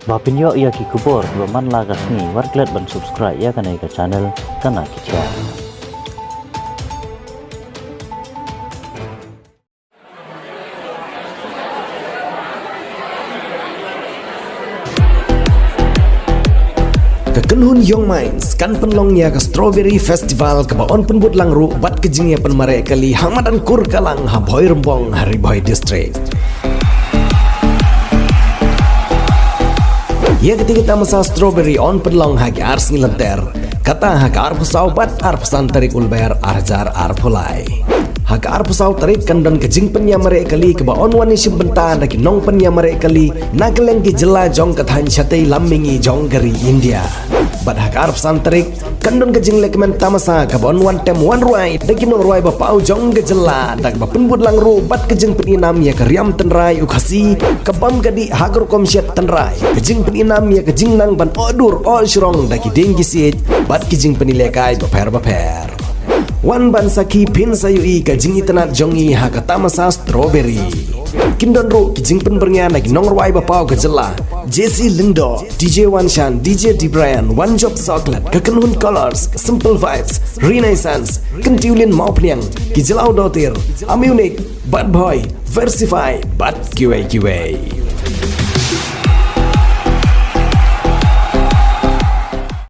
Bapinyo ia ki kubor baman lagas ni warklet ban subscribe ya kanai ka channel kana kicha. Kekenhun Young Minds kan penlong ya ke Strawberry Festival ke baon penbut langru bat kejingnya penmare kali hamadan kur kalang haboy rembong Hariboy District. Ya ketika masa Strawberry on penlong hagi ars ngilenter kata hak ar pusau bat ar pesan tarik ulber arjar ar pulai. Hak ar pusau tarik kandan kejing penyamare kali ke baon wani simbenta daki nong penyamare kali nageleng ki jela jong kathan chatai lammingi jong gari India. Bad hak ar pesan tarik kandun kejing lekmen tamasa ke baon wan tem wan ruai daki nong ruai bapau jong ke jela dak bapen bud langru bat kejing peninam ya ke riam tenrai ukasi ke bam gadi hagur komsyat tenrai kejing peninam ya kejing nang ban odur ol syurong daki denggi sit bat kejing penilekai baper wan ban saki pin sayui kejing itenat jongi hakata masa Strawberry kindon ru kejing penbernya nagi nong ruai bapau ke jela JC Lindo, DJ Wanshan, DJ Dibrian, One Job Chocolate, Kekenhun Colors, Simple Vibes, Renaissance, Kentiulin Maupniang, Kijelau Dotir, Amunic, Bad Boy, Versify, Bad QA.